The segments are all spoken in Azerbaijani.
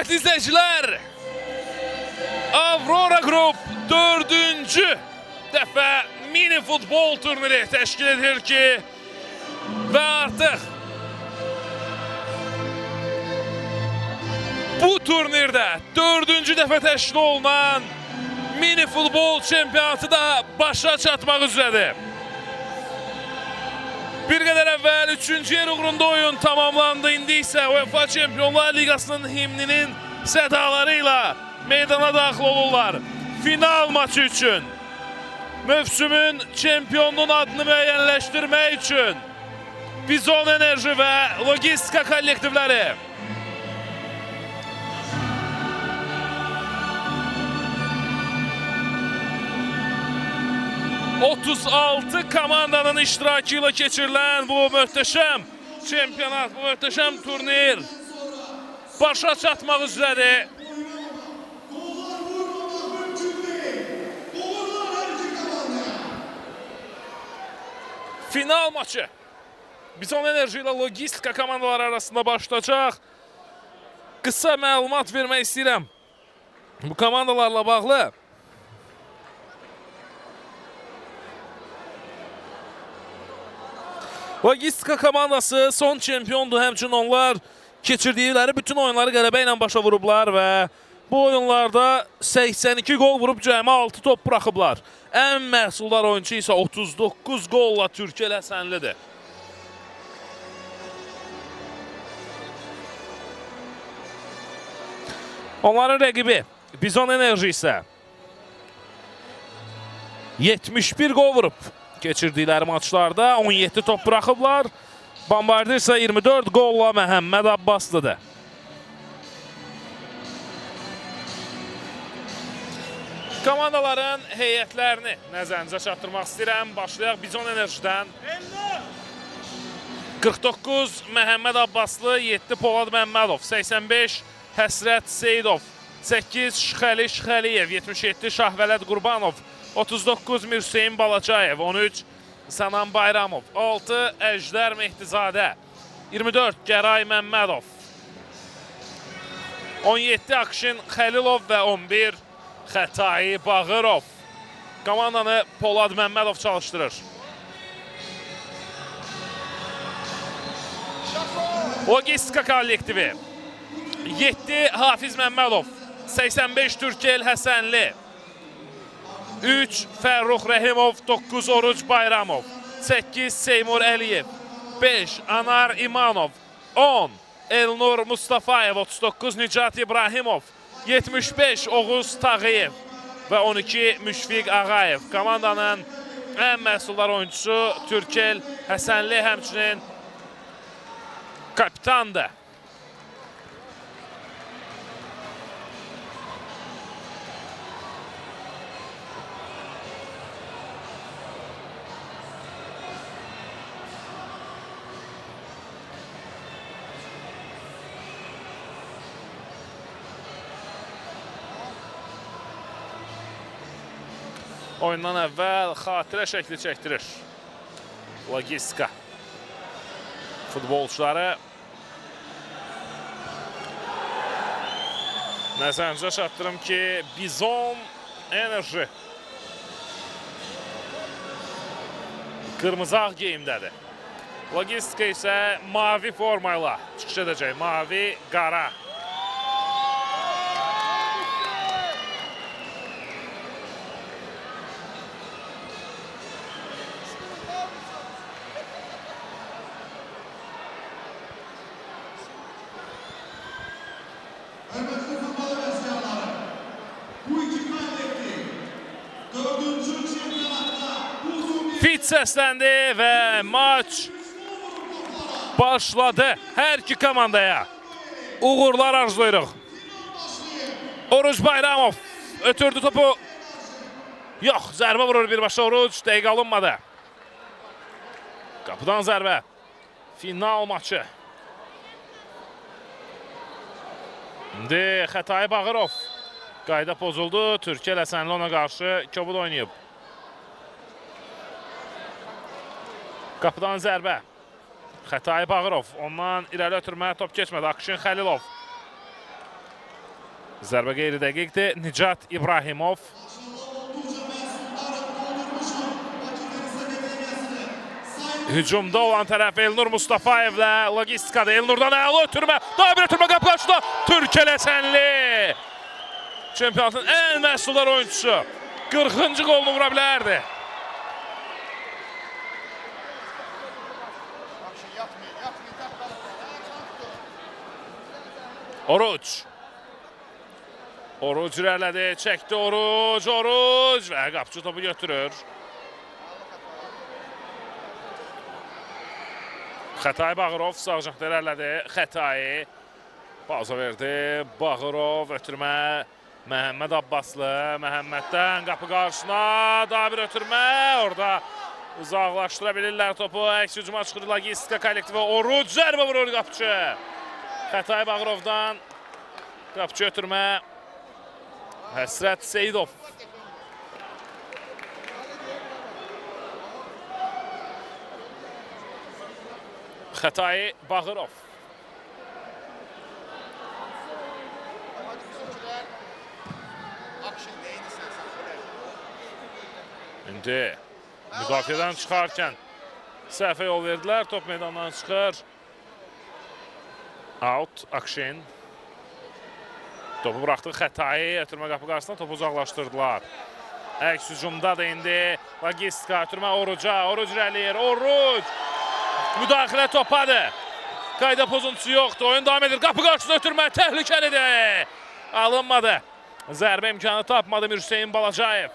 Hörmətli izləyicilər, Avrora Group 4-cü dəfə mini futbol turniri təşkil edir ki, və artıq bu turnirdə 4-cü dəfə təşkil olunan mini futbol çempionatı da başa çatmaq üzrədir. Bir qədər əvvəl 3-cü yer uğrunda oyun tamamlandı. İndi isə UEFA Çempionlar Liqasının himninin sədalarıyla meydana daxil olurlar. Final maçı üçün, mövsümün çempionunun adını müəyyənləşdirmək üçün Bizon Enerji və Logistika kollektivləri. ...36 komandanın iştirakı ilə keçirilən bu möhtəşəm çempionat, bu möhtəşəm turnir başa çatmaq üzrədir. Final maçı Bizon Enerji ilə Logistika komandaları arasında başlayacaq. Qısa məlumat vermək istəyirəm bu komandalarla bağlı. Logistika komandası son çempiondur, həmçinin onlar keçirdikləri bütün oyunları qələbə ilə başa vurublar və bu oyunlarda 82 gol vurub cəmi 6 top buraxıblar. Ən məhsuldar oyuncu isə 39 golla Türkiyə Həsənlidir. Onların rəqibi Bizon Enerji isə 71 gol vurub. Keçirdikləri maçlarda 17 top buraxıblar. Bombardir isə 24 golla Məhəmməd Abbaslıdır. Komandaların heyətlərini nəzərinizə çatdırmaq istəyirəm. Başlayaq Bizon Enerjidən. 49 Məhəmməd Abbaslı, 7 Polad Məmmədov, 85 Həsrət Seyidov, 8 Şıxəli Şıxəliyev, 77 Şahvələd Qurbanov, 39 Mürsəyin Balacayev, 13 Sənan Bayramov, 6 Əjdər Mehdizadə, 24 Gəray Məmmədov, 17 Akşin Xəlilov və 11 Xətai Bağırov. Komandanı Polad Məmmədov çalışdırır. Logistika kollektivi 7 Hafiz Məmmədov, 85 Türkel Həsənli, 3 Fərrux Rəhimov, 9 Oruc Bayramov, 8 Seymur Əliyev, 5 Anar İmanov, 10 Elnur Mustafayev, 39 Nicat İbrahimov, 75 Oğuz Tağıyev və 12 Müşfiq Ağayev. Komandanın ən məhsuldar oyuncusu Türkel Həsənli, həmçinin kapitandır. Oyundan əvvəl xatirə şəkli çəkdirir Logistika futbolçuları. Nəzərinizə çatdırım ki, Bizon Enerji qırmızı ağ geyimdədir. Logistika isə mavi formayla çıxış edəcək, mavi, qara. Fit səsləndi və maç başladı. Hər iki komandaya uğurlar arzulayırıq. Oruc Bayramov ötürdü topu. Yox, zərbə vurur birbaşa Oruc, dəqiqə alınmadı. Qapıdan zərbə. Final maçı. İndi Xətai Bağırov. Qayda pozuldu. Türkiyə Həsənli ona qarşı kobud oynayıb. Qapıdan zərbə. Xətai Bağırov. Ondan irəli ötürməyə top keçmədi. Akşin Xəlilov. Zərbə qeyri-dəqiqdir. Nicat İbrahimov. Hücumda olan tərəf Elnur Mustafayevlə logistikada. Elnurdan əla ötürmə. Daha bir ötürmə qapı qarşıda. Türkiyə Həsənli. Çempionatın ən məhsuldar oyuncusu. 40-cı qolunu vura bilərdi. Oruc. Oruc irələdi. Çəkdi Oruc. Oruc. Və qapıcı topu götürür. Xətay Bağırov sağ cəhddə irələdi. Xətay. Pauza verdi. Bağırov ötürmə. Məhəmməd Abbaslı. Məhəmməddən qapı qarşısına. Daha bir ötürmə. Orada uzaqlaşdıra bilirlər topu. Əks hücuma çıxır logistika kollektivi. Oruc zərbə vurur qapıcı. Xətay Bağırovdan qapıcı ötürmə. Həsrət Seyidov. Xətay Bağırov. İndi müdafiədən çıxarkən səhvə yol verdilər. Top meydandan çıxır. Out, Akşin. Topu buraxdı Xətayı. Ötürmə qapı qarşısına topu uzaqlaşdırdılar. Əks hücumda da indi logistika ötürmə Oruca. Oruc irəliyir. Oruc. Müdaxilə topadır. Qayda pozuntusu yoxdur. Oyun davam edir. Qapı qarşısına ötürmə təhlükəlidir. Alınmadı. Zərbə imkanı tapmadı Hüseyin Balacayev.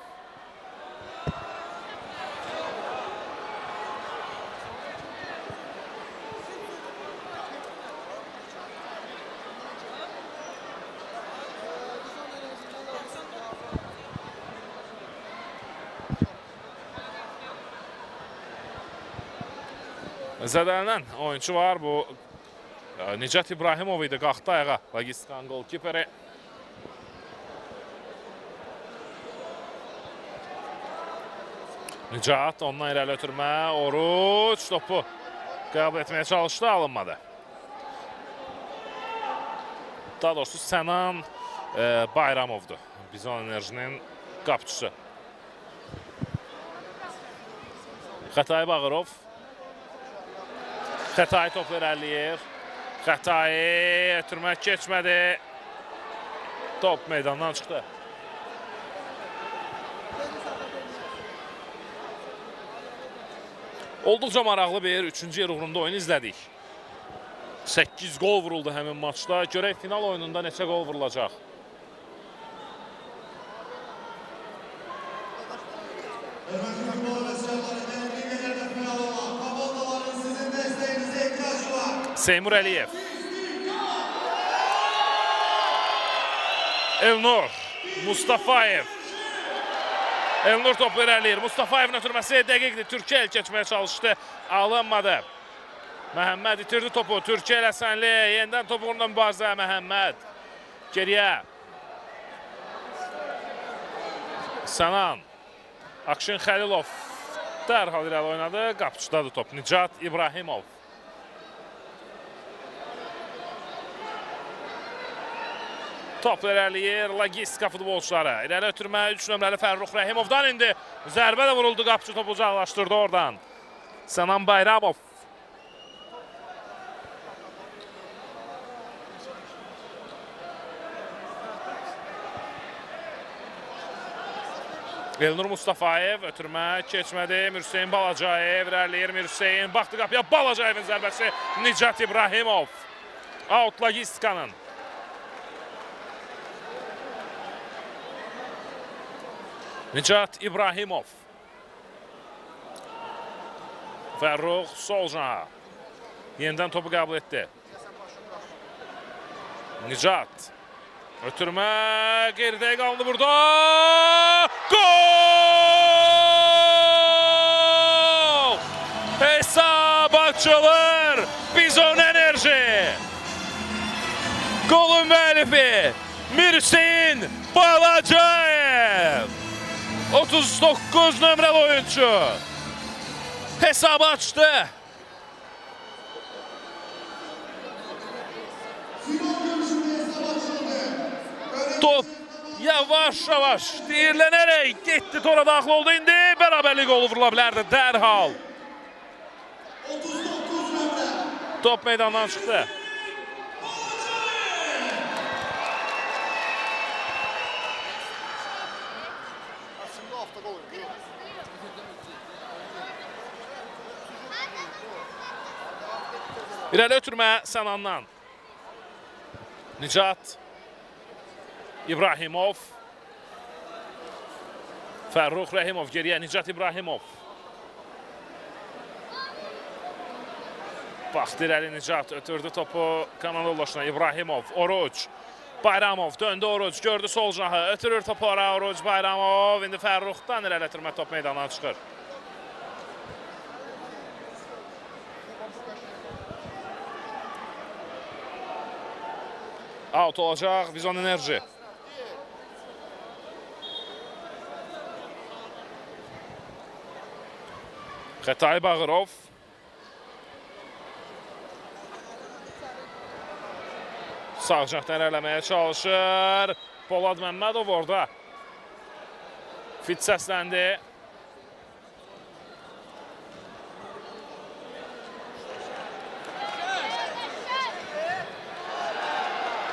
Zədələnən oyuncu var. Bu Nicat İbrahimov idi. Qalxdı ayağa. Logistikanın golkiperi. Nicat ondan irəli ötürmə. Oruc topu qəbul etməyə çalışdı. Alınmadı. Daha doğrusu Sənan Bayramovdur. Bizon Enerjinin qapıcısı. Xətay Bağırov. Xətay topu irəliyir. Xətay ötürmək keçmədi. Top meydandan çıxdı. Olduqca maraqlı bir 3-cü yer uğrunda oyun izlədik. 8 gol vuruldu həmin maçda. Görək final oyununda neçə gol vurulacaq. Seymur Əliyev. Elnur Mustafayev. Elnur topu irəliyir. Mustafayevin ötürməsi dəqiqdir. Türkiyə el keçməyə çalışdı. Alınmadı. Məhəmməd itirdi topu. Türkiyə Həsənli. Yenidən topu uğrunda mübarizə. Məhəmməd. Geriyə. Sənan. Akşin Xəlilov. Dərhal irəli oynadı. Qapıcıdadır top. Nicat İbrahimov. Top irəliyir, logistika futbolçuları. İrəli ötürmə 3 nömrəli Fərrux Rəhimovdan indi. Zərbə də vuruldu, qapıcı topu uzaqlaşdırdı oradan. Sənan Bayramov. Elnur Mustafayev ötürmə keçmədi. Hüseyin Balacayev irəliyir. Hüseyin baxdı qapıya. Balacayevin zərbəsi Nicat İbrahimov. Out logistikanın. Nicat İbrahimov. Fərrux Solcana. Yenidən topu qəbul etdi. Nicat. Ötürmə geridə qaldı burada. Gol! Hesab açılır. Bizon Enerji. Golun müəllifi Hüseyin Balacayev. 39 nömrəli oyuncu hesabı açdı. Top yavaş-yavaş deyirlənərək getdi, tora daxil oldu. İndi bərabərlik qolu vurula bilərdi dərhal. Top meydandan çıxdı. İrəli ötürmə Sənandan. Nicat İbrahimov. Fərrux Rəhimov geriyə, Nicat İbrahimov. Baxdı irəli Nicat, ötürdü topu kanal yoldaşına İbrahimov, Oruc. Bayramov döndü Oruc, gördü sol cinahı, ötürür topu ora Oruc, Bayramov. İndi Fərruxdan irəli ötürmə top meydandan çıxır. Out olacaq Vizon Enerji. Xətay Bağırov. Sağ cinahdan irəliləməyə çalışır. Polad Məmmədov orada. Fit səsləndi.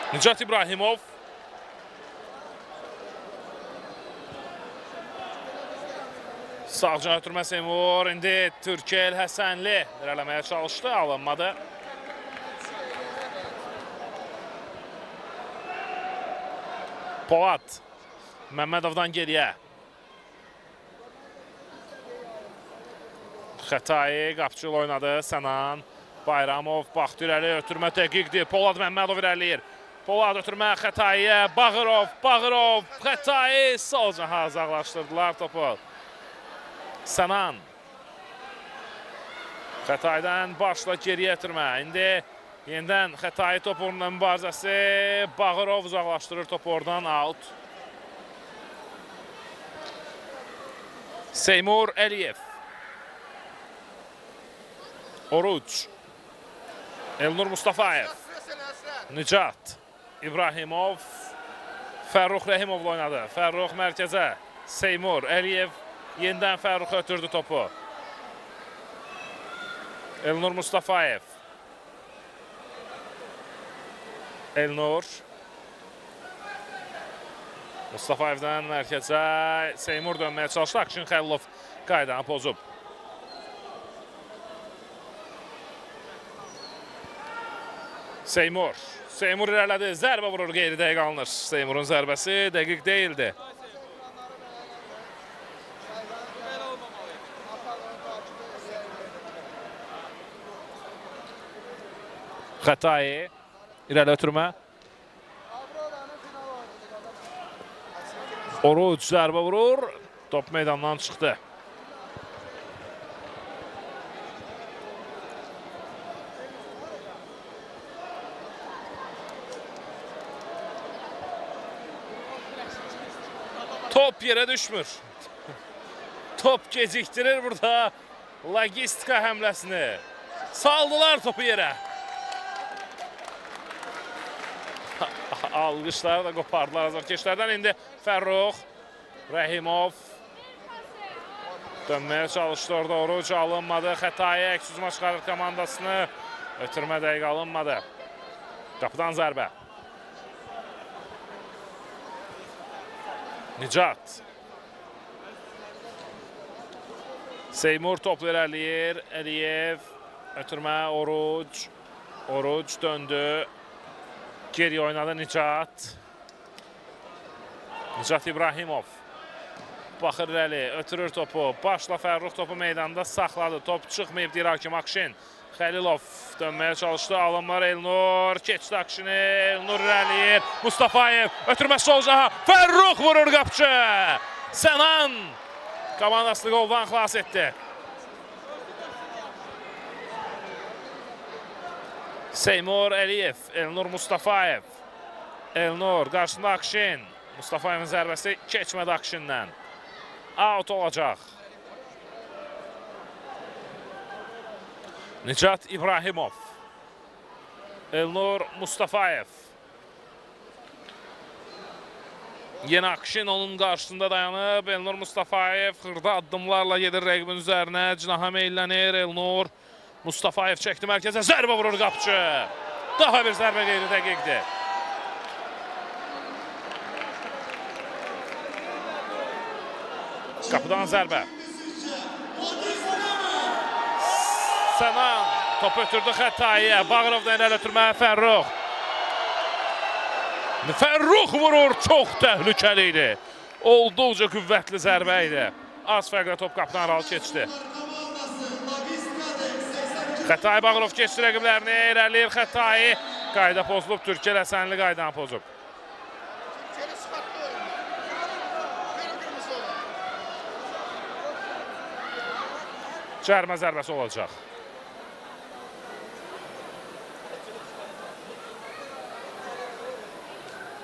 Nicat İbrahimov. Sağ cinah ötürmə Seymur. İndi Türkel Həsənli irəliləməyə çalışdı, alınmadı. Polad Məmmədovdan geriyə. Xətai qapçıl oynadı. Sənan Bayramov baxdı irəli, ötürmə dəqiqdir. Polad Məmmədov irəliyir. Polad ötürmə Xətaiyə. Bağırov, Xətai sol cinaha uzaqlaşdırdılar topu. Sənan. Xətaydan başla geriyə ötürmə. İndi yenidən Xətai top uğrunda mübarizəsi. Bağırov uzaqlaşdırır topu oradan, out. Seymur Əliyev. Oruc. Elnur Mustafayev. Nicat İbrahimov. Fərrux Rəhimovla oynadı. Fərrux mərkəzə. Seymur Əliyev yenidən Fərrux ötürdü topu. Elnur Mustafayev. Elnur. Mustafayevdən mərkəzə. Seymur dönməyə çalışdı. Akşin Xəlilov qaydanı pozub. Seymur irələdi, zərbə vurur, qeyri-dəqiq alınır. Seymurun zərbəsi dəqiq deyildi. Xətai irəli ötürmə. Oruc zərbə vurur, top meydandan çıxdı. Top yerə düşmür. Top gecikdirir burada logistika həmləsini. Saldılar topu yerə. Alqışları da qopardılar azarkeşlərdən. İndi Fərrux Rəhimov dönməyə çalışdı orada. Oruc alınmadı. Xətaiyə əks-hücuma çıxarır komandasını. Ötürmə dəqiq alınmadı. Qapıdan zərbə. Nicat. Seymur toplu irəliyir. Əliyev. Ötürmə Oruc. Oruc döndü. Geri oynadı Nicat. Nicat İbrahimov. Baxır irəli. Ötürür topu. Başla Fərrux topu meydanda saxladı. Top çıxmayıb deyir hakim Akşin. Xəlilov dönməyə çalışdı. Alınlar Elnur. Keçdi Akşini. Elnur irəliyir. Mustafayev. Ötürmə sol caha. Fərrux vurur qapçı. Sənan komandasını qoldan xilas etdi. Seymur Əliyev. Elnur Mustafayev. Elnur qarşısında Akşin. Mustafayevin zərbəsi keçmədi Akşindən. Out olacaq. Nicat İbrahimov. Elnur Mustafayev. Yeni Akşin onun qarşısında dayanıb. Elnur Mustafayev xırda addımlarla gedir rəqibin üzərinə. Cinaha meylənir Elnur. Mustafayev çəkdi mərkəzə. Zərbə vurur qapıcı. Daha bir zərbə qeyri dəqiqdir. Qapıdan zərbə. Sənan top ötürdü Xəttaiyə. Bağırovdan irəli ötürməyə Fərrux. Fərrux vurur. Çox təhlükəli idi. Olduqca qüvvətli zərbə idi. Az fərqlə top qapıdan aralı keçdi. Xəttaiyə Bağırov keçdi rəqiblərini. İrəliyir Xəttaiyə. Qayda pozulub. Türkiyə Ləsənli qaydanı pozub. Cərmə zərbəsi olacaq.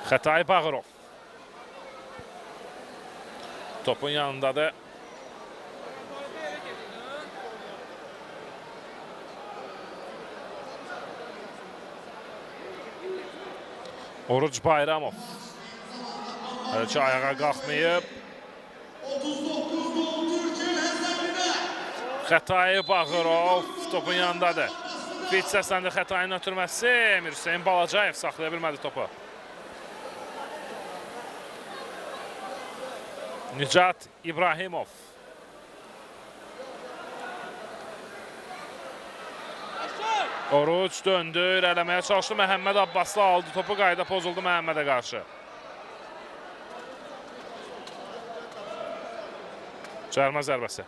Xəttaiyə Bağırov. Topun yanındadır. Oruc Bayramov. Hələ ki ayağa qalxmayıb. Xəttaiyə Bağırov topun yanındadır. Fit səsləndi Xəttaiyənin ötürməsi. Emir Hüseyin Balacayev saxlaya bilmədi topu. Nicat İbrahimov. Oruc döndü, irələməyə çalışdı. Məhəmməd Abbaslı aldı topu, qayda pozuldu Məhəmmədə qarşı. Cərmə zərbəsi.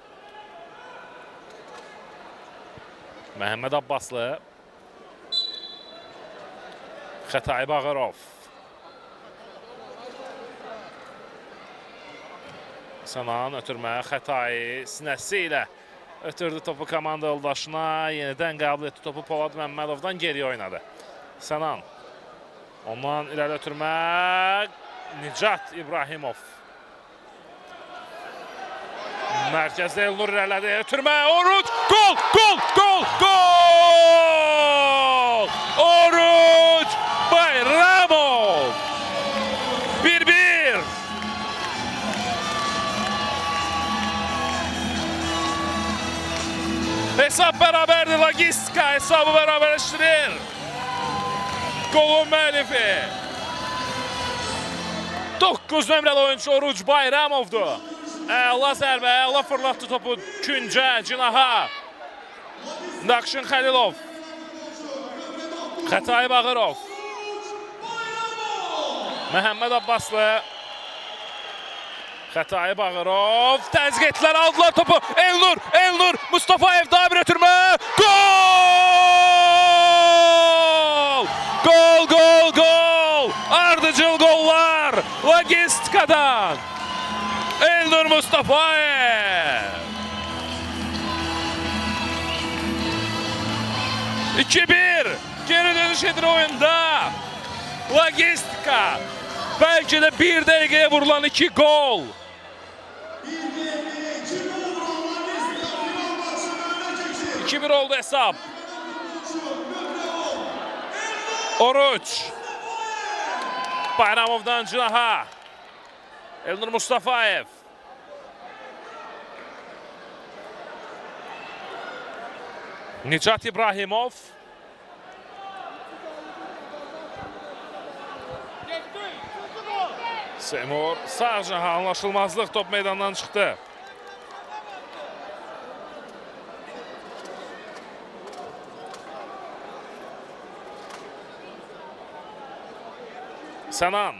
Məhəmməd Abbaslı. Xəttaiyə Bağırov. Sənan ötürməyə Xəttaiyə sinəsi ilə ötürdü topu komanda yoldaşına. Yenidən qəbul etdi topu Polad Məmmədovdan geriyə oynadı. Sənan. Ondan irəli ötürmək. Nicat İbrahimov. Mərkəzdə Elnur irələdi. Ötürmək. Oruc. Gol! Gol! Gol! Gol! Oruc Bayramov. 1-1. Hesab beraberdir. Logistika hesabı beraberleştirir. Golun müəllifi 9 nömrəli oyuncu Oruc Bayramovdur. Əla zərbə, əla fırlatdı topu küncə, cinaha. Nakşin Xəlilov. Xəttaiyə Bağırov. Məhəmməd Abbaslı. Xəttaiyə Bağırov. Təzyiqlər aldılar topu. Elnur, Elnur. Mustafayev daha bir ötürmə. Gol! Gol, gol, gol. Ardıcıl gollar. Logistikadan. Elnur Mustafayev. 2-1. Geri dönüş edir oyunda. Logistika. Belki de bir dəqiqəyə vurulan 2 gol. İki-bir oldu hesap. Oruç. Bayramovdan cinaha. Elnur Mustafayev. Nicat İbrahimov. Seymur sağ cinaha, anlaşılmazlıq, top meydandan çıxdı. Sənan.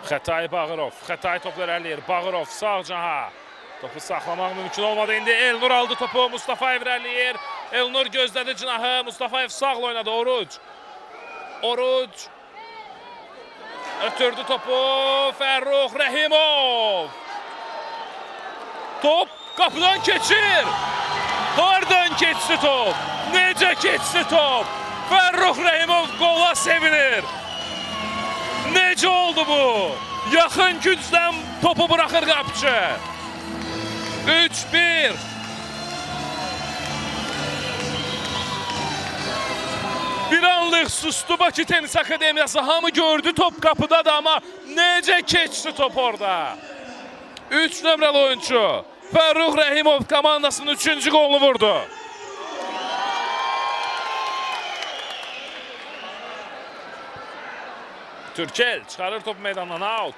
Xəttaiyə Bağırov. Xəttaiyə toplar ələyir. Bağırov sağ cinaha. Topu saxlamaq mümkün olmadı. İndi Elnur aldı topu. Mustafayev ələyir. Elnur gözlədi cinahı. Mustafayev sağla oynadı. Oruc. Oruc. Ötürdü topu. Fərrux Rəhimov. Top qapıdan keçir. Hardan keçdi top? Necə keçdi top? Fərrux Rəhimov qola sevinir. Necə oldu bu? Yaxın gücdən topu bırakır qapıcı. 3-1. Bir anlıq sustu Bakı Tenis Akademiyası. Hamı gördü top qapıda da, amma necə keçdi top orada. 3 nömrəli oyuncu Fərrux Rəhimov komandasının 3-cü qolunu vurdu. Türkel çıxarır top meydandan, out.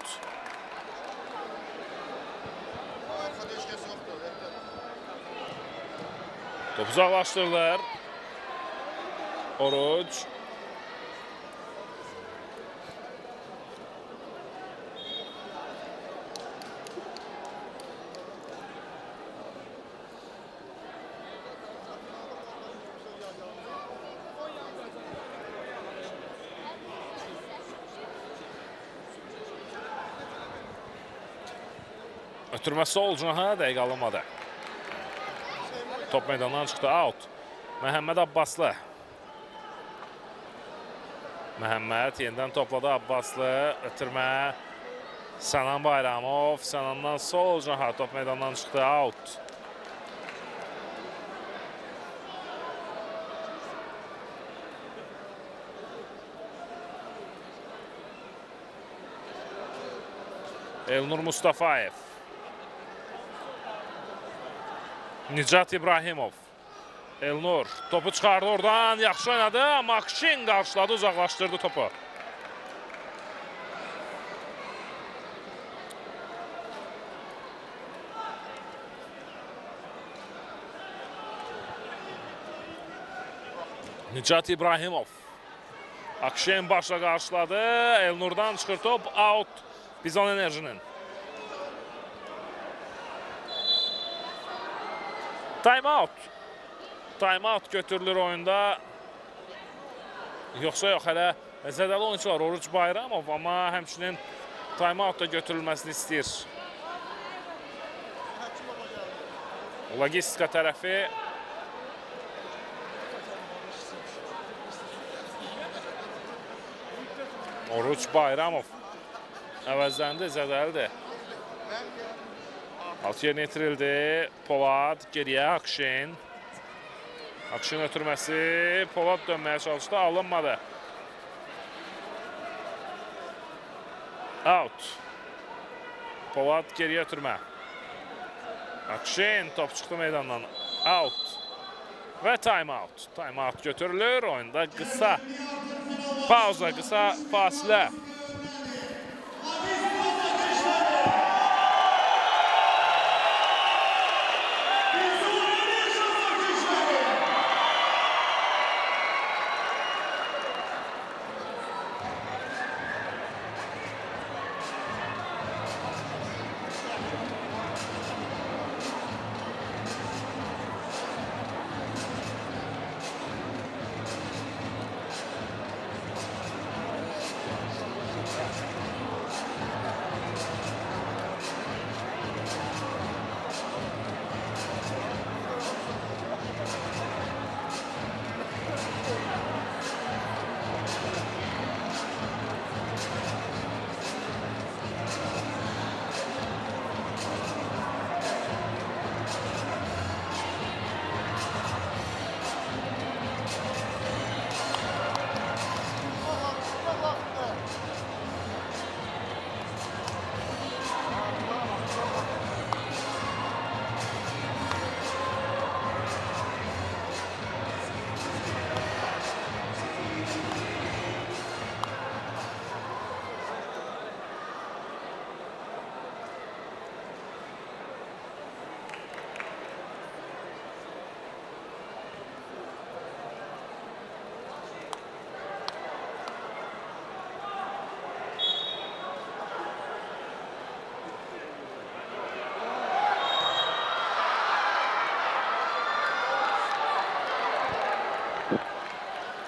Top uzaqlaşdırırlar. Oruç. Ötürməsi Olcun'a dəqiqə alınmadı. Top meydandan çıxdı, out. Məhəmməd Abbaslı. Məhəmməd yenidən topladı Abbaslı. Ötürmə. Sənan Bayramov. Sənandan sol Olcun'a top meydandan çıxdı, out. Elnur Mustafayev. Nicat İbrahimov. Elnur topu çıxardı oradan, yaxşı oynadı. Makşin qarşıladı, uzaqlaşdırdı topu. Nicat İbrahimov. Akşin başla qarşıladı. Elnurdan çıxır top, out. Bizon Enerjinin. Time out. Time out götürülür oyunda. Yoxsa yox, hələ zədəli oyuncular Oruç Bayramov, amma həmçinin time out da götürülməsini istəyir. Logistika tərəfi. Oruç Bayramov əvəzləndi, zədəlidir. Alt yerinə yetirildi. Polad geriyə, Akşin. Akşin ötürməsi. Polad dönməyə çalışdı, alınmadı. Out. Polad geriyə ötürmə. Akşin top çıxdı meydandan. Out. Və time out. Time out götürülür. Oyunda qısa pauza, qısa fasilə.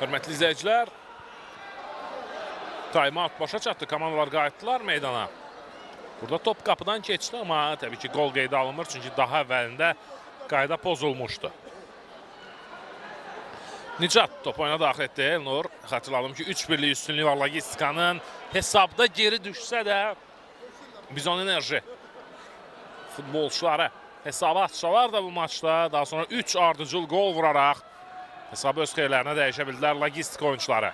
Hörmətli izləyicilər, time-out başa çatdı, komandalar qayıtdılar meydana. Burada top qapıdan keçdi, amma təbii ki, qol qeydə alınmır, çünki daha əvvəlində qayda pozulmuşdu. Nicat top oyuna daxil etdi, Elnur. Xatırladım ki, 3-1'lik üstünlüyü var logistikanın. Hesabda geri düşsə də Bizon Enerji futbolçuları hesabı açsalar da bu maçda, daha sonra 3 ardıcıl gol vuraraq Hesabı öz xeyirlərinə dəyişə bildilər logistik oyuncuları.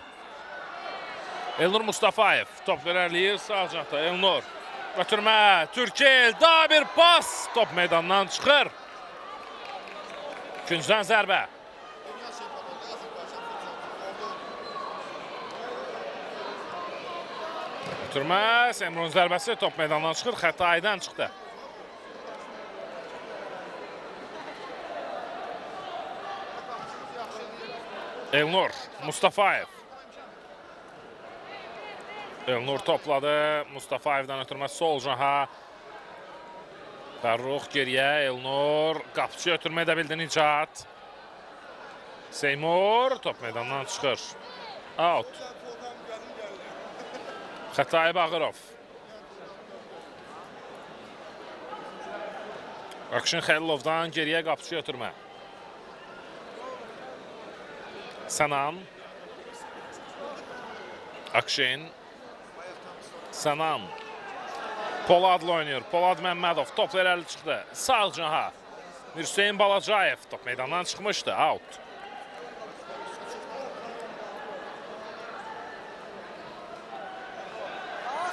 Elnur Mustafayev top verərləyir sağ cəhətdə. Elnur götürmə, Türkel daha bir pas, top meydandan çıxır. İkinciden zərbə. Götürmə, Semrun zərbəsi, top meydandan çıxır, Xətaydan çıxdı. Elnur Mustafayev. Elnur topladı, Mustafayevdən ötürmə sol caha. Fərrux geriyə, Elnur qapçı ötürmə edə bildi Nicat. Seymur top meydandan çıxır. Out. Xətai Bağırov. Akşin Xəlilovdan geriyə qapçı ötürmə. Sənan. Akşin. Sənan. Poladla oynuyor. Polad Məmmədov top verəli çıxdı. Sağ caha. Hüseyin Balacayev top meydandan çıxmışdı. Out.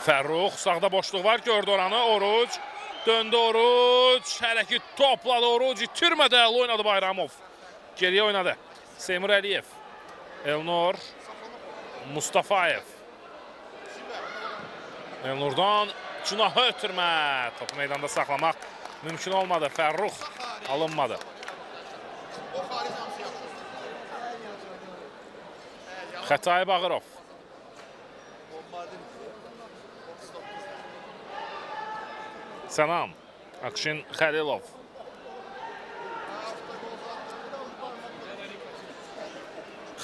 Fərrux sağda boşluq var. Gördü oranı. Oruc. Döndü Oruc. Hərəki topladı Oruc. İtirmədi. Oynadı Bayramov. Geriyə oynadı. Seymur Əliyev. Elnur. Mustafayev. Elnurdan günahı ötürmə. Topu meydanda saxlamaq mümkün olmadı. Fərrux alınmadı. Xətai Bağırov. Sənan. Akşin Xəlilov.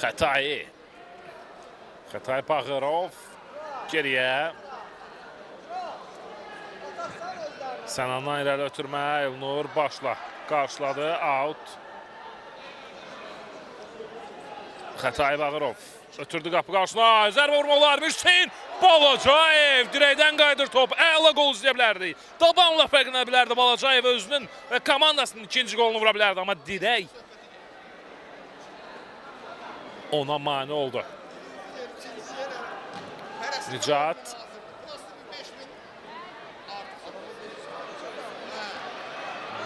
Xətai. Xətai Bağırov. Geriyə. Sənandan irəli ötürmə. Elnur başla. Qarşıladı. Out. Xətai Bağırov. Ötürdü qapı qarşısına. Zərbə vurmalar. Hüseyin Balacayev. Dirəkdən qaydır top. Əla qol izləyə bilərdi. Dabanla fərqinə bilərdi Balacayev özünün və komandasının ikinci qolunu vura bilərdi. Amma dirək ona mani oldu. Nicat.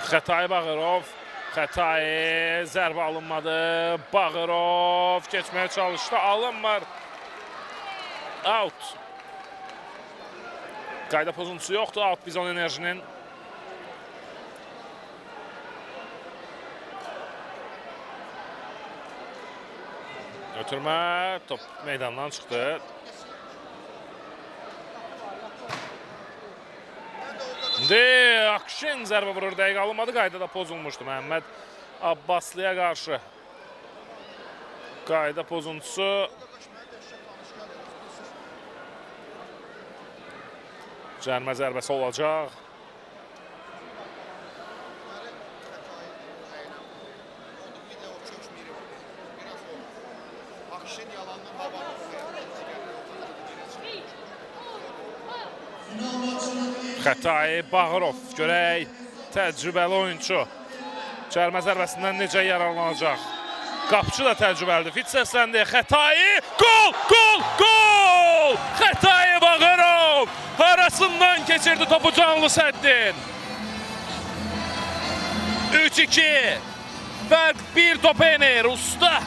Xətai Bağırov. Xətai zərbə alınmadı. Bağırov keçməyə çalışdı. Alınmır. Out. Qayda pozuntusu yoxdur. Out Bizon Enerjinin. Ötürmə. Top meydandan çıxdı. Akşin zərbə vurur. Dəqiq alınmadı. Qaydada pozulmuşdu Məhəmməd Abbaslıya qarşı. Qayda pozuntusu. Cərmə zərbəsi olacaq. Xətai Bağırov. Görək təcrübəli oyuncu. Cərmə zərbəsindən necə yararlanacaq. Qapçı da təcrübəlidir. Fit səsləndi. Xətai. Gol! Gol! Gol! Xətai Bağırov. Arasından keçirdi topu Canlı Səddin. 3-2. Fərq bir top enir. Usta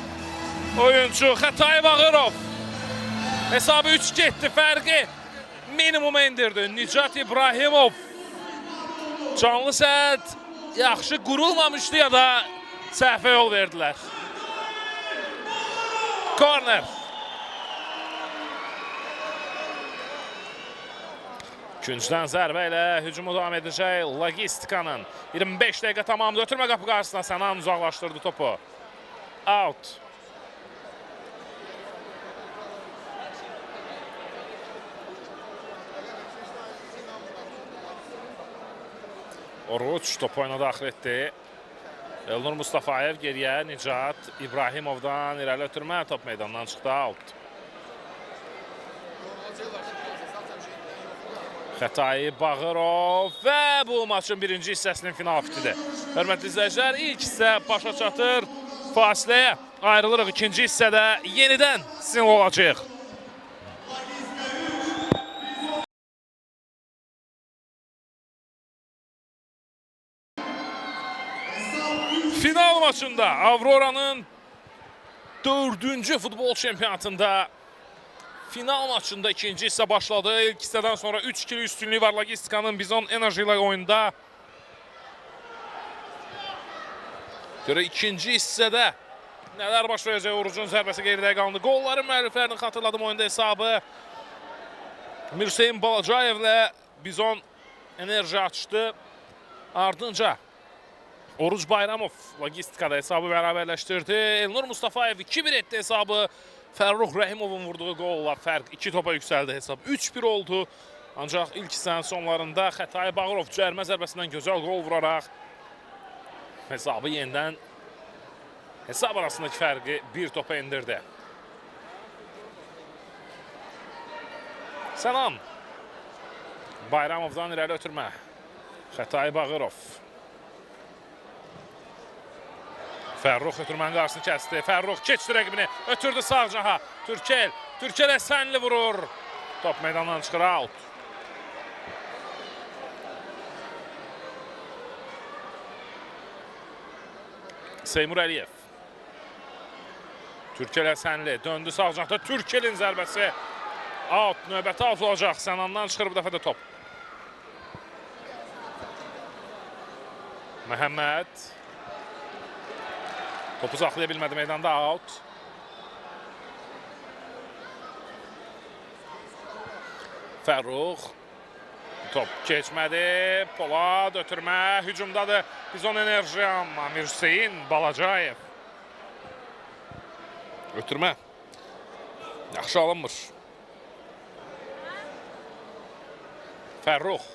oyuncu Xətai Bağırov. Hesabı 3 getdi. Fərqi minimuma indirdi. Nicat İbrahimov. Canlı Səd yaxşı qurulmamışdı ya da səhvə yol verdilər. Korner. İkinciden zərbə ilə hücumu davam edəcək Logistikanın. 25 dəqiqə tamamdır. Ötürmə qapı qarşısına Sənan uzaqlaşdırdı topu. Out. Oruç topu oyuna daxil etdi. Elnur Mustafayev geriyə. Nicat İbrahimovdan irəli ötürmə. Top meydandan çıxdı. Out. Xətai Bağırov və bu maçın birinci hissəsinin final fitidir. Hörmətli izləyicilər, ilk hissə başa çatır. Fasiləyə ayrılırıq ikinci hissədə. Yenidən sizinlə olacaq. Final maçında Avroranın 4-cü futbol çempionatında final maçında ikinci hissə başladı. İlk hissədən sonra 3-2 üstünlüyü var Logistikanın Bizon Enerji ilə oyunda. Görə ikinci hissədə nələr baş verəcək? Orucun zərbəsi geridə qaldı. Qolların müəlliflərini xatırladım oyunda hesabı. Mirseyin Balacayevlə Bizon Enerji açdı. Ardınca Oruc Bayramov Logistikada hesabı bərabərləşdirdi. Elnur Mustafayev 2-1 etdi hesabı. Fərruh Rəhimovun vurduğu qolla fərq 2 topa yüksəldi hesab. 3-1 oldu. Ancaq ilk hissənin sonlarında Xətai Bağırov cərmə zərbəsindən gözəl qol vuraraq hesabı yenidən hesab arasındakı fərqi 1 topa indirdi. Sənan Bayramovdan irəli ötürmə. Xətai Bağırov. Fərruh ötürmənin qarşısını kəsdi. Fərruh keçdi rəqibini. Ötürdü sağ caha. Türkel. Türkel Əsənli vurur. Top meydandan çıxır. Out. Seymur Əliyev. Türkel Əsənli. Döndü sağ cahda. Türkelin zərbəsi. Out. Növbəti out olacaq. Sənandan çıxır bu dəfə də top. Məhəmməd. Topu saxlaya bilmədi meydanda, out. Fərruh. Top keçmədi. Polad ötürmə. Hücumdadır. Bizon Enerji amma Mirseyin Balacayev. Ötürmə. Yaxşı alınmır. Fərruh.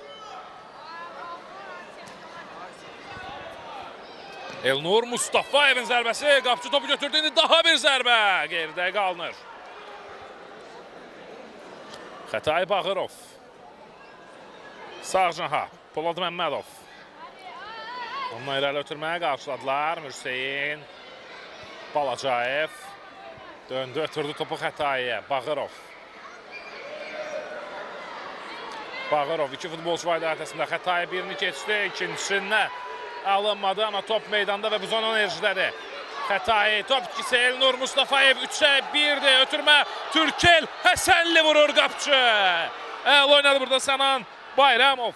Elnur Mustafayevin zərbəsi. Qapçı topu götürdü. İndi daha bir zərbə. Geridə qalınır. Xətai Bağırov. Sağ caha. Polad Məmmədov. Onunla irəli ötürməyə qarşıladılar. Mürseyin. Balacayev. Döndü, ötürdü topu Xətaiyə. Bağırov. Bağırov 2 futbolçu var idarəsində. Xətai birini keçdi. İkincisində alınmadı amma top meydanda və Bizon Enerjidədir. Xətai, top ikisi Elnur Mustafayev 3'ə 1'dir. Ötürmə Türkel Həsənli vurur qapçı. Oynadı burada Sənan Bayramov.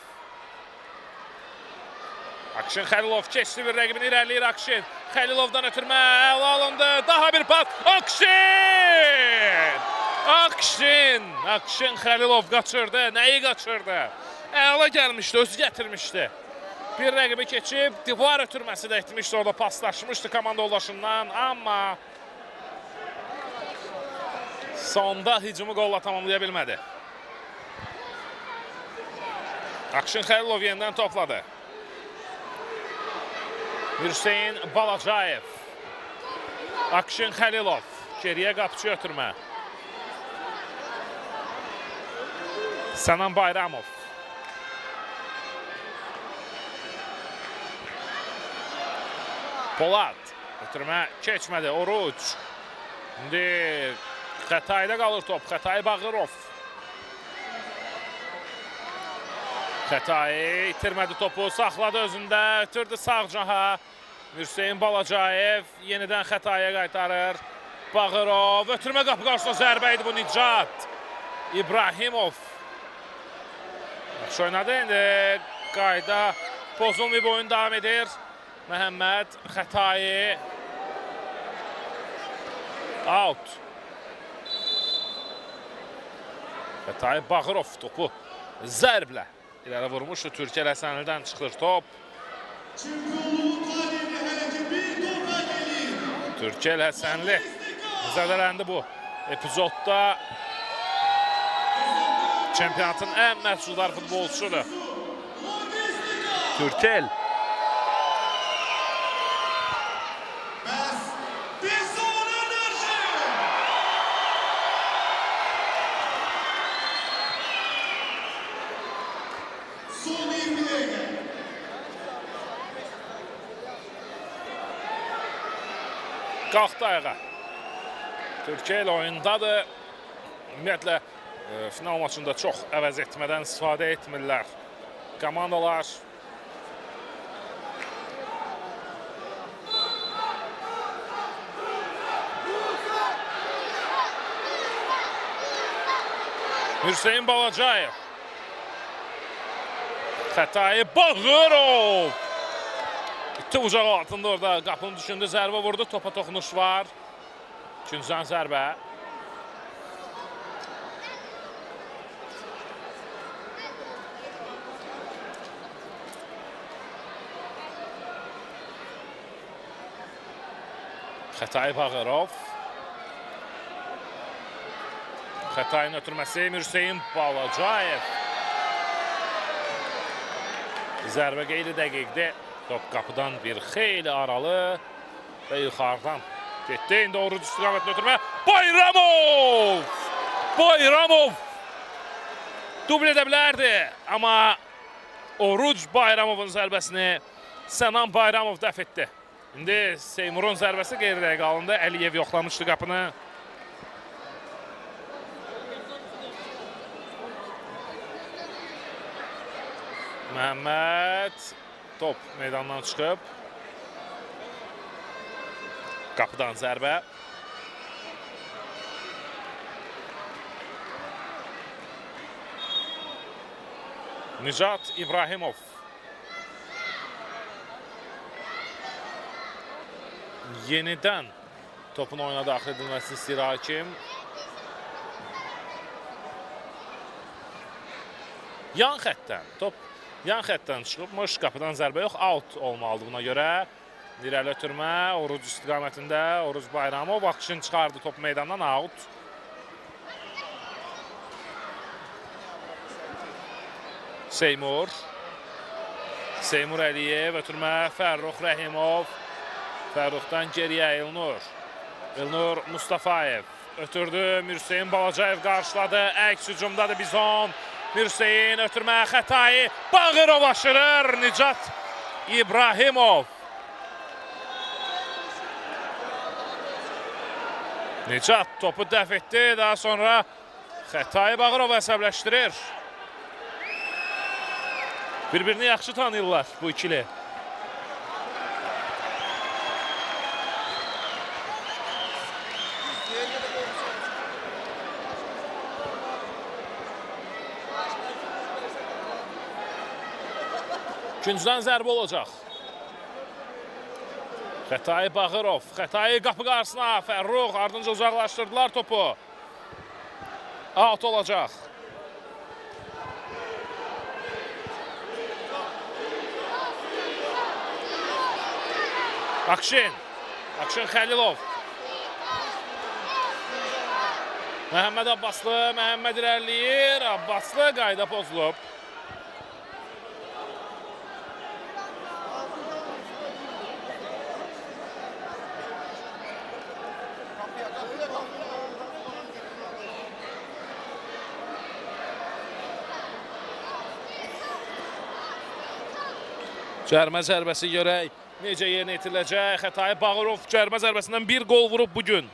Akşin Xəlilov keçdi bir rəqibini irəliləyir Akşin. Xəlilovdan ötürmə alındı. Daha bir pas. Akşin! Akşin Xəlilov qaçırdı. Nəyi qaçırdı? Əla gəlmişdi, özü gətirmişdi. Bir rəqibi keçib, divar ötürməsi də etmişdi, orada paslaşmışdı komanda yoldaşından, amma sonda hücumu qolla tamamlaya bilmədi. Akşin Xəlilov yenidən topladı. Mirseyin Balacayev. Akşin Xəlilov. Geriyə qapçı ötürmə. Sənan Bayramov. Polad. Ötürmə keçmədi. Oruc. İndi Xətayda qalır top. Xətai Bağırov. Xətai itirmədi topu. Saxladı özündə. Ötürdü sağ caha. Mirseyin Balacayev yenidən Xətaiyə qaytarır. Bağırov. Ötürmə qapı qarşısına zərbə idi bu Nicat. İbrahimov. Yaxşı oynadı. İndi qayda pozulmayıb oyun davam edir. Məhəmməd, Xətai. Out. Xətai Bağırov topu zərblə irəli vurmuşdu. Türkel Həsənlidən çıxır top. Türkel Həsənli zədələndi bu epizodda. Çempionatın ən məhsuldar futbolçusudur. Türkel. qalxdı ayağa. Türkiyə ilə oyundadır. Ümumiyyətlə, final maçında çox əvəz etmədən istifadə etmirlər komandalar. Hüseyin Balacayev. Xətai Bağırov. İtti ucağı altında orada qapını düşündü, zərbə vurdu, topa toxunuş var. İkinciden zərbə. Xətai Bağırov. Xətayın ötürməsi Hüseyin Balacayev. Zərbə qeyri dəqiqdir. Top qapıdan bir xeyli aralı və yuxarıdan getdi. İndi Oruc istiqamətini ötürmə. Bayramov! Bayramov! Dubl edə bilərdi. Amma Oruc Bayramovun zərbəsini Sənan Bayramov dəf etdi. İndi Seymurun zərbəsi qeyri dəqiq alındı. Əliyev yoxlamışdı qapını. Məhəmməd top meydandan çıxıb. Qapıdan zərbə. Nicat İbrahimov. Yenidən topun oyuna daxil edilməsini istəyir hakim. Yan xəttdən top. Yan xəttdən çıxıbmış, qapıdan zərbə yox, out olmalıdır buna görə. İrəli ötürmə, Oruc istiqamətində, Oruc Bayramov baxışını çıxardı top meydandan, out. Seymur. Seymur Əliyev, ötürmə, Fərrux Rəhimov. Fərruxdan geriyə Elnur. Elnur Mustafayev. Ötürdü, Hüseyin Balacayev qarşıladı, əks hücumdadır Bizon. Hüseyin ötürmə, Xətai Bağırov aşırır, Nicat İbrahimov. Nicat topu dəf etdi, daha sonra Xətai Bağırov əsəbləşdirir. Bir-birini yaxşı tanıyırlar bu ikili. İkinciden zərbə olacaq. Xətai Bağırov. Xətai qapı qarşısına. Fərrux ardınca uzaqlaşdırdılar topu. Out olacaq. Akşin. Akşin Xəlilov. Məhəmməd Abbaslı. Məhəmməd irəliyir. Abbaslı qayda pozulub. Cərmə zərbəsi görək necə yerinə itiriləcək. Xətai Bağırov cərmə zərbəsindən bir gol vurub bugün.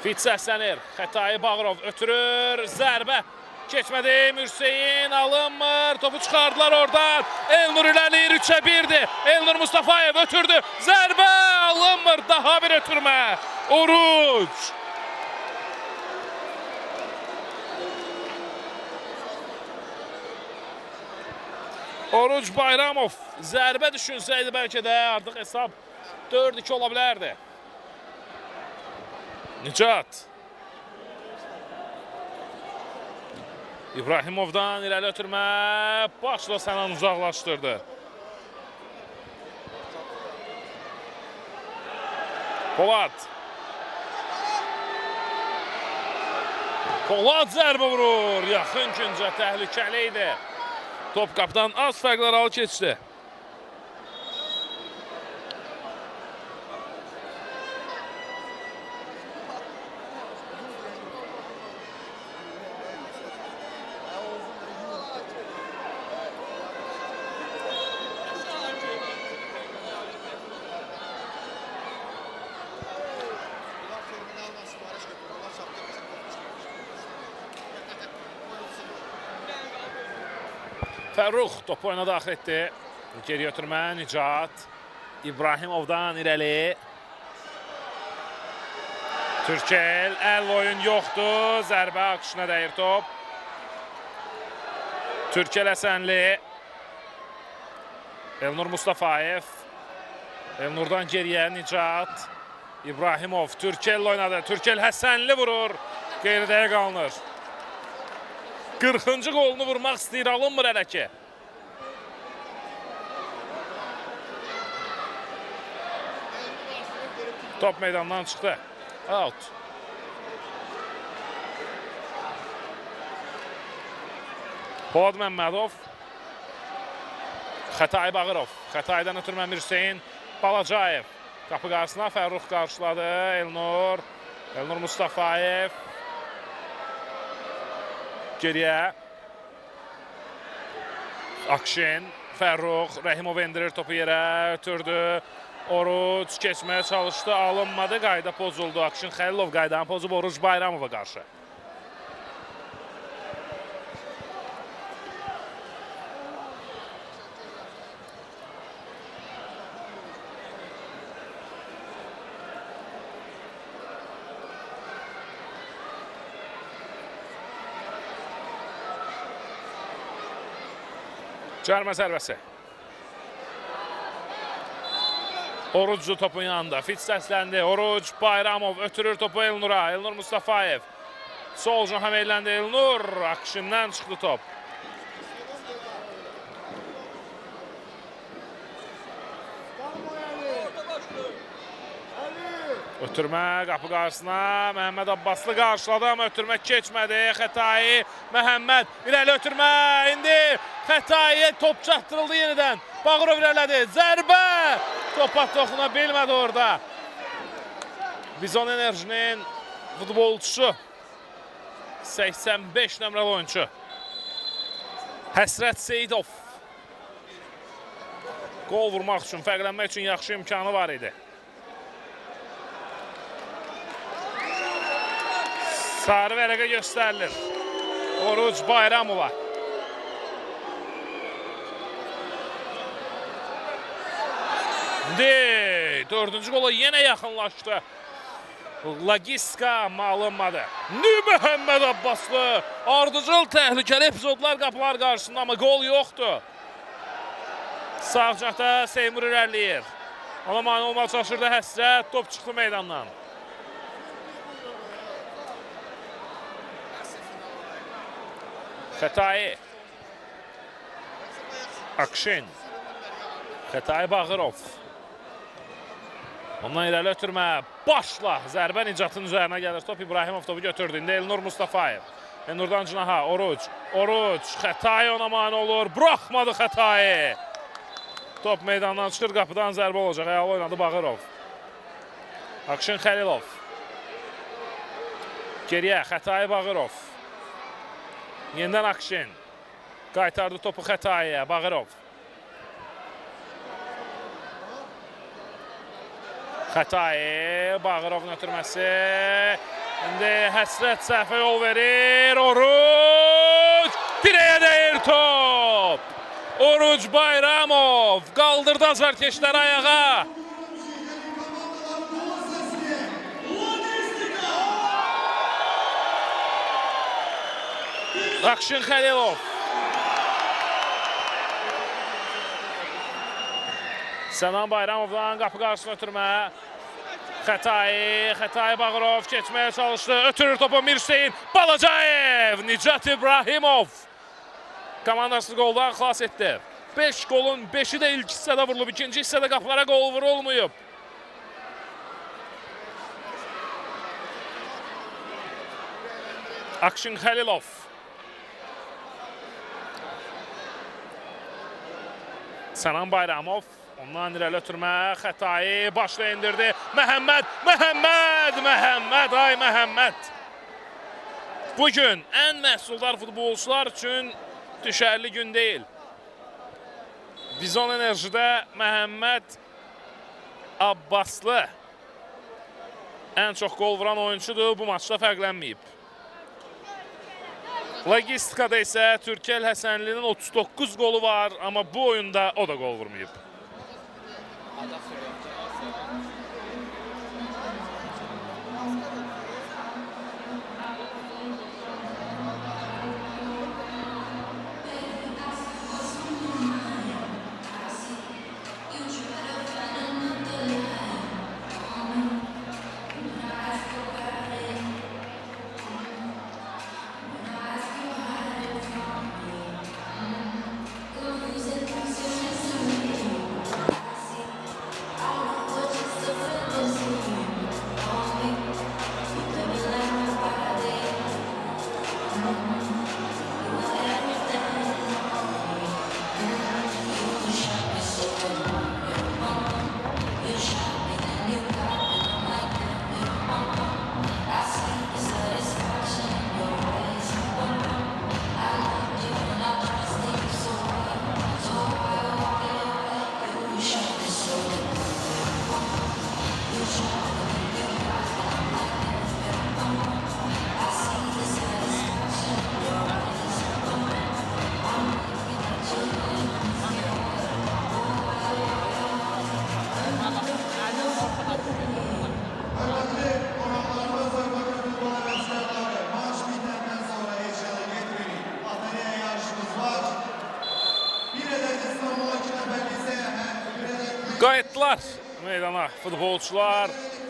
Fit səslənir. Xətai Bağırov ötürür. Zərbə keçmədi. Hüseyin alınmır. Topu çıxardılar oradan. Elnur irəliyir. 3'ə 1'dir. Elnur Mustafayev ötürdü. Zərbə alınmır. Daha bir ötürmə. Oruc. Oruc Bayramov zərbə düşünsəydi bəlkə də artıq hesab 4-2 ola bilərdi. Nicat. İbrahimovdan irəli ötürmə. Başla Sənan uzaqlaşdırdı. Polad. Polad zərbə vurur. Yaxın küncə təhlükəli idi. Top qapıdan az fərqlər alı keçdi. Fərrux topu oyuna daxil etdi. Geri götürmə, Nicat. İbrahimovdan irəli. Türkel, əl oyun yoxdur. Zərbə akışına dəyir top. Türkel Həsənli. Elnur Mustafayev. Elnurdan geriyə Nicat. İbrahimov, Türkel oynadı. Türkel Həsənli vurur. Geridəyə qalınır. 40-cı qolunu vurmaq istəyir, alınmır hələ ki. Top meydandan çıxdı. Out. Polad Məmmədov. Xətay Bağırov. Xətaydan ötürü Məmir Hüseyin Balacayev. Qapı qarşısına Fərrux qarşıladı. Elnur. Elnur Mustafayev. Geriyə. Akşin. Fərrux. Rəhimov endirir topu yerə. Ötürdü. Oruc keçməyə çalışdı. Alınmadı. Qayda pozuldu. Akşin Xəlilov qaydanı pozub Oruc Bayramova qarşı. Cərmə zərbəsi. Oruclu topun yanında. Fit səsləndi. Oruc Bayramov ötürür topu Elnur'a. Elnur Mustafayev. Sol can hameyləndi Elnur. Akşindən çıxdı top. Ötürmə qapı qarşısına. Məhəmməd Abbaslı qarşıladı ama ötürmə keçmədi. Xətai Məhəmməd irəli ötürmə. İndi Xətaiyə top çatdırıldı yenidən. Bağırov irələdi. Zərbə! Topa toxuna bilmədi orada. Bizon Enerjinin futbolçusu. 85 nömrəli oyuncu. Həsrət Seyidov. Gol vurmaq üçün, fərqlənmək üçün yaxşı imkanı var idi. Sarı vərəqə göstərilir. Oruc Bayramova. Dördüncü qola yenə yaxınlaşdı. Lagiska amma alınmadı. Məhəmməd Abbaslı. Ardıcıl təhlükəli epizodlar qapılar qarşısında amma gol yoxdur. Sağ cəhdə Seymur irəliyir. Ona mani olmağa çalışırdı Həsrət. Top çıxdı meydandan. Xətai. Akşin. Xətai Bağırov. Ondan irəli ötürmə. Başla. Zərbə Nicatın üzərinə gəlir. Top İbrahimov topu götürdü. İndi Elnur Mustafayev. Elnurdan Cinaha. Oruc. Oruc. Xətai ona mani olur. Buraxmadı Xətai. Top meydandan çıxır. Qapıdan zərbə olacaq. Əyalı oynadı Bağırov. Akşin Xəlilov. Geriyə Xətai Bağırov. Yenidən Akşin. Qaytardı topu Xətaiyə. Bağırov. Xətai. Bağırovun ötürməsi. İndi Həsrət səhvə yol verir. Oruc. Dirəyə dəyir top. Oruc Bayramov. Qaldırdı azarkeşləri ayağa. Akşin Xəlilov. Sənan Bayramovdan qapı qarşısına ötürmə. Xətai Bağırov keçməyə çalışdı. Ötürür topu Mir Hüseyin Balacayev. Nicat İbrahimov. Komandası qoldan xilas etdi. 5 golun 5'i də ilk hissədə vurulub. İkinci hissədə qapılara qol vurulmayıb. Akşin Xəlilov. Sənan Bayramov. Ondan irəli ötürmə. Xətai başla indirdi. Məhəmməd. Ay Məhəmməd. Bugün ən məhsuldar futbolçular üçün düşərli gün deyil. Bizon Enerjidə Məhəmməd Abbaslı ən çox gol vuran oyuncudur. Bu maçda fərqlənməyib. Logistikada isə Türkel Həsənlinin 39 qolu var, amma bu oyunda o da qol vurmayıb. Qayıtdılar meydana futbolçular.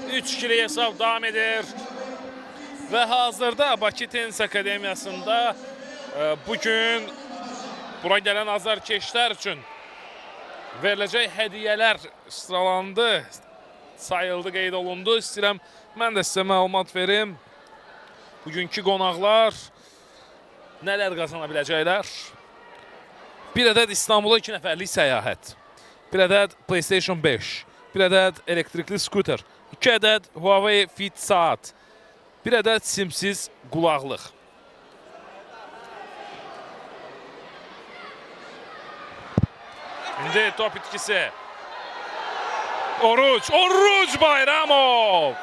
3-2 hesab davam edir. Və hazırda Bakı Tenis Akademiyasında bugün bura gələn azarkeşlər üçün veriləcək hədiyyələr sıralandı, sayıldı, qeyd olundu. İstəyirəm, mən də sizə məlumat verim. Bugünkü qonaqlar nələr qazana biləcəklər? Bir ədəd İstanbula 2 nəfərlik səyahət. Bir ədəd PlayStation 5, bir ədəd elektrikli skuter, 2 ədəd Huawei Fit saat, bir ədəd simsiz qulaqlıq. İndi top itkisi. Oruç Bayramov.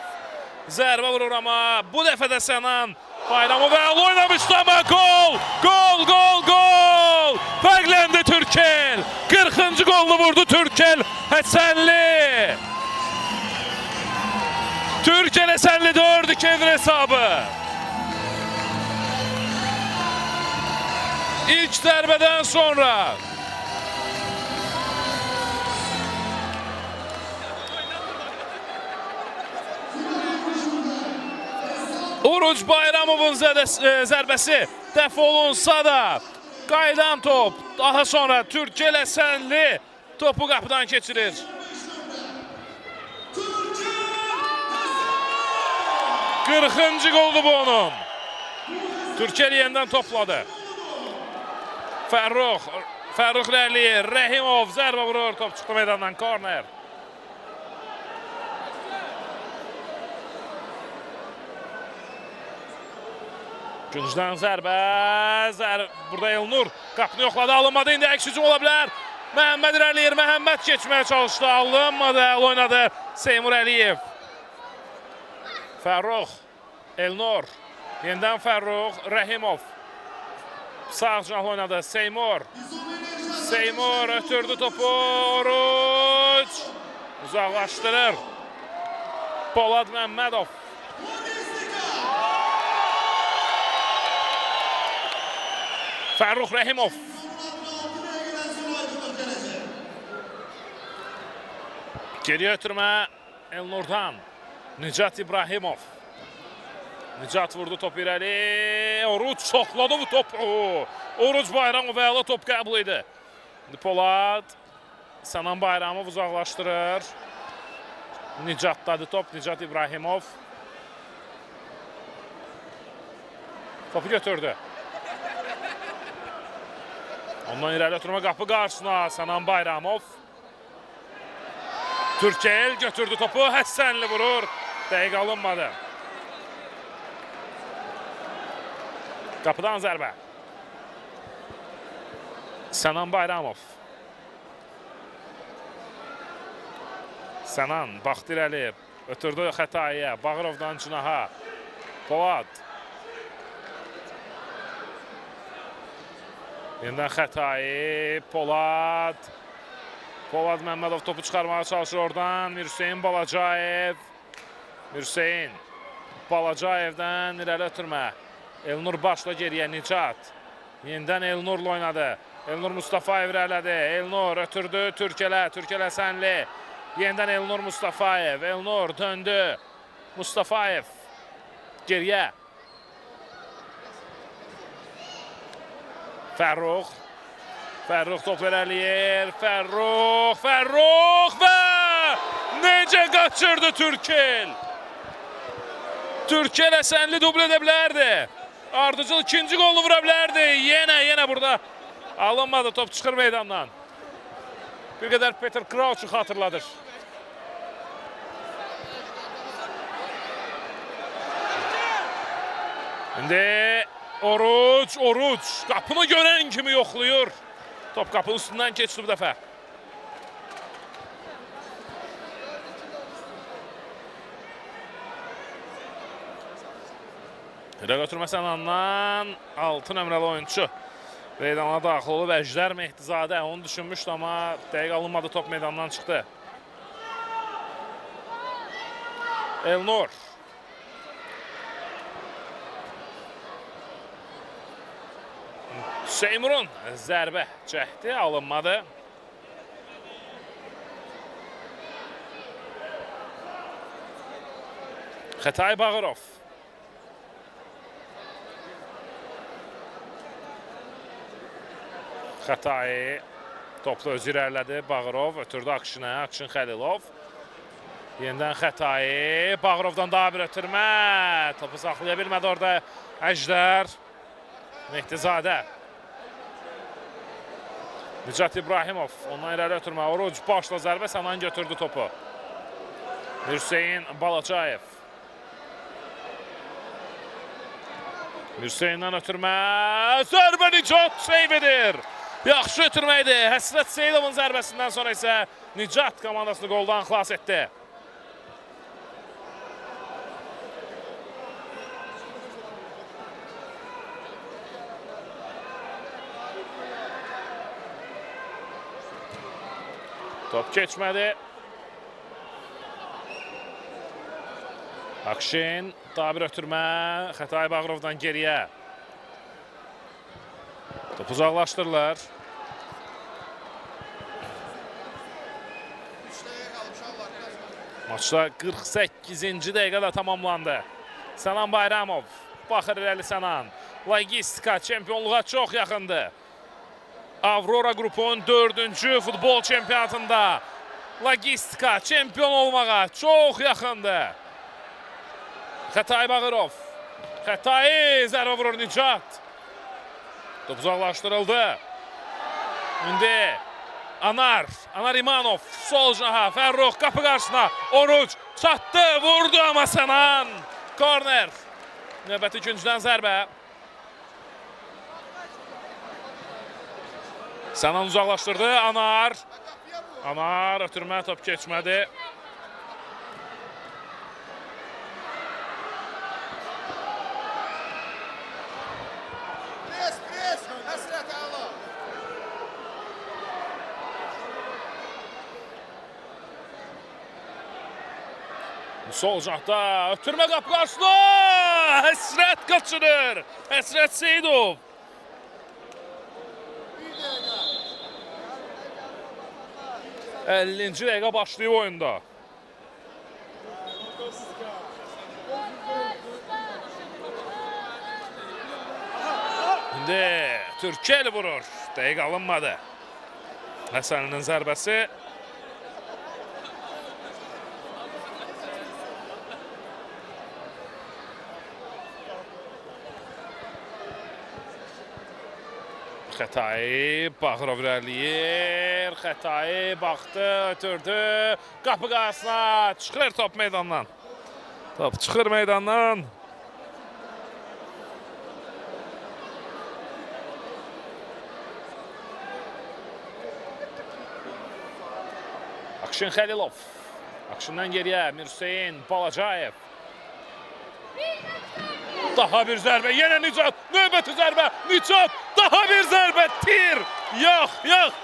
Zərbə vurur amma bu dəfə də Sənan Bayramov əla oynamışdı amma gol! Fərqləndi Türkel. 40-cı golunu vurdu Türkel Həsənli. Türkel Həsənli 4-2 edir hesabı. İlk zərbədən sonra Oruç Bayramovun zərbəsi dəf olunsa da qaydan top. Daha sonra Türkel Həsənli topu qapıdan keçirir. Qırxıncı qoldu bu onun. Türkel yenidən topladı. Fərrux Rəli, Rəhimov zərbə vurur. Top çıxdı meydandan, korner. Güncdən zərbə, burada Elnur qapını yoxladı, alınmadı, indi əks hücum ola bilər. Məhəmməd İrəliyev, Məhəmməd keçməyə çalışdı, alınmadı, oynadı Seymur Əliyev. Fərrux, Elnur, yenidən Fərrux, Rəhimov. Sağ cinahlı oynadı, Seymur. Seymur ötürdü topu, Oruç uzaqlaşdırır. Polad Məmmədov. Fərrux Rəhimov. Geriyə ötürmə Elnurdan. Nicat İbrahimov. Nicat vurdu topu irəli. Oruç çoxladı bu topu. Oruç Bayramov əla top qəbul idi. Polad. Sənan Bayramov uzaqlaşdırır. Nicatdadır top. Nicat İbrahimov. Topu götürdü. Ondan irəli ötürmə qapı qarşısına Sənan Bayramov. Türkel götürdü topu. Həsənli vurur. Dəqiq alınmadı. Qapıdan zərbə. Sənan Bayramov. Sənan baxdı irəli. Ötürdü xətaya. Bağırovdan cinaha. Polad. Yenidən Xətai, Polad. Polad Məmmədov topu çıxarmağa çalışır oradan. Mirhüseyin Balacayev. Mirhüseyin Balacayevdən irəli ötürmə. Elnur başla geriyə, Nicat. Yenidən Elnurla oynadı. Elnur Mustafayev irələdi. Elnur ötürdü, Türkələ Sənli. Yenidən Elnur Mustafayev. Elnur döndü. Mustafayev geriyə. Fərrux. Fərrux top irəliyir. Fərrux və necə qaçırdı Türkel. Türkel Əsənli dubl edə bilərdi. Ardıcıl ikinci golunu vura bilərdi. Yenə burada alınmadı. Top çıxır meydandan. Bir qədər Peter Crouch'u xatırladır. İndi Oruç qapını görən kimi yoxlayır. Top qapının üstündən keçdi bu dəfə. İrə götürməsən ondan 6 nömrəli oyuncu meydana daxil olub. Əjdər Mehdizadə onu düşünmüşdü, amma dəqiq alınmadı, top meydandan çıxdı. Elnur. Seymurun zərbə cəhdi alınmadı. Xətai Bağırov. Xətai topla özü irəlilədi. Bağırov ötürdü Akşinə. Akşin Xəlilov. Yenidən Xətai. Bağırovdan daha bir ötürmə. Topu saxlaya bilmədi orada Əjdər Mehdizadə. Nicat İbrahimov. Ondan irəli ötürmə. Oruc başla zərbə. Sənan götürdü topu. Mirhüseyin Balacayev. Mirhüseyindən ötürmə. Zərbə Nicat seyv edir. Yaxşı ötürməkdir. Həsrət Seyidovun zərbəsindən sonra isə Nicat komandasını qoldan xilas etdi. Top keçmədi. Akşin, daha bir ötürmə. Xətai Bağırovdan geriyə. Topu uzaqlaşdırırlar. Maçda 48-ci dəqiqədə tamamlandı. Sənan Bayramov, baxır irəli Sənan. Logistika çempionluğa çox yaxındır. Avrora qrupunun 4-cü futbol çempionatında Logistika çempion olmağa çox yaxındır. Xətai Bağırov. Xətai zərbə vurur Nicat. Top uzaqlaşdırıldı. İndi Anar İmanov sol cinaha, Fərrux qapı qarşısına, Oruc çatdı, vurdu amma Sənan. Korner. Növbəti ikincidən zərbə. Sənan uzaqlaşdırdı, Anar ötürmə, top keçmədi. Sol cahda ötürmə qapı qarşısına. Həsrət qaçırır. Həsrət Seyidov. Əllinci dəqiqə başlayıb oyunda. İndi Türkel vurur. Dəqiq alınmadı. Həsəninin zərbəsi. Xətai, Bağırov irəliyir. Xətai baxdı, ötürdü. Qapı qarşısına çıxır top meydandan. Top çıxır meydandan. Akşin Xəlilov. Akşindən geriyə Mirhüseyin Balacayev. Daha bir zərbə, yenə Nicat, növbəti zərbə, Nicat, daha bir zərbə, tir, yox,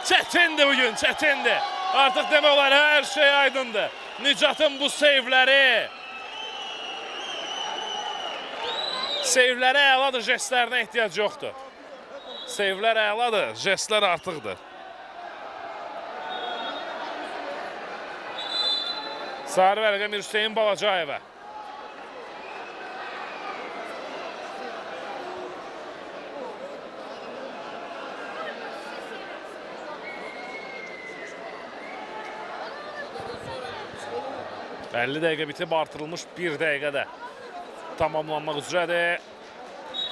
çətindir bugün, çətindir. Artıq demək olar, hər şey aydındır. Nicatın bu seyvləri əladır, jestlərinə ehtiyac yoxdur. Seyvlər əladır, jestlər artıqdır. Sarı vərəqə Hüseyin Balacayevə. ...50 dəqiqə bitib, artırılmış 1 dəqiqədə tamamlanmaq üzrədir.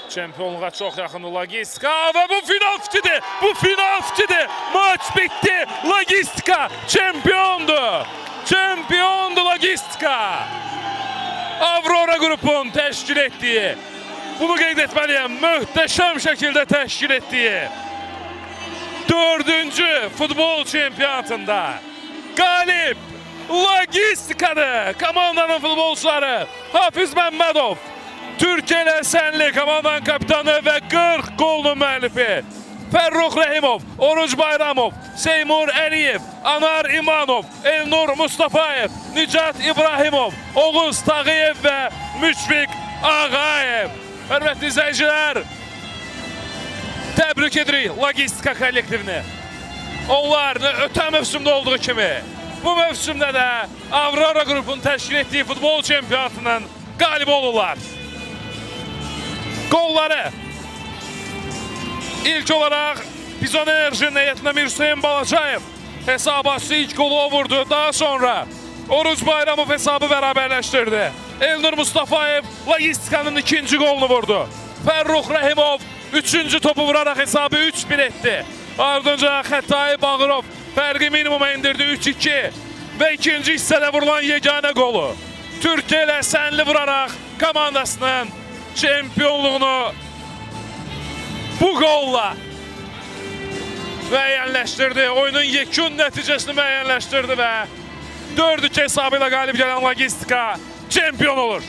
Çempionluğa çox yaxındır Logistika və bu final fitidir, maç bitdi, Logistika çempiondur Logistika. Avrora qrupun təşkil etdiyi, bunu qeyd etməliyəm, möhtəşəm şəkildə təşkil etdiyi 4-cü futbol çempionatında qalib Logistika'dır. Komandanın futbolçuları Hafiz Məmmədov, Türkiyə Ləsənli komandanın kapitanı və 40 qolunun müəllifi Fərrux Rəhimov, Oruc Bayramov, Seymur Əliyev, Anar İmanov, Elnur Mustafayev, Nicat İbrahimov, Oğuz Tağıyev və Müşfiq Ağayev. Hörmətli izləyicilər, təbrik edirik Logistika kollektivini. Onlar ötən mövsümdə olduğu kimi bu mövsümdə də Avrora qrupunun təşkil etdiyi futbol çempionatının qalibi olurlar. Qolları ilk olaraq Bizon Enerjinin heyətində Hüseyin Balacayev hesabı açdı, ilk qolu o vurdu. Daha sonra Oruc Bayramov hesabı bərabərləşdirdi. Elnur Mustafayev Logistikanın ikinci qolunu vurdu. Fərrux Rəhimov üçüncü topu vuraraq hesabı 3-1 etdi. Ardınca Xətai Bağırov fərqi minimuma indirdi 3-2 və ikinci hissədə vurulan yeganə qolu Türkiyə Ləsənli vuraraq komandasının çempionluğunu bu qolla müəyyənləşdirdi. Oyunun yekun nəticəsini müəyyənləşdirdi və 4-2 hesabı ilə qalib gələn Logistika çempion olur.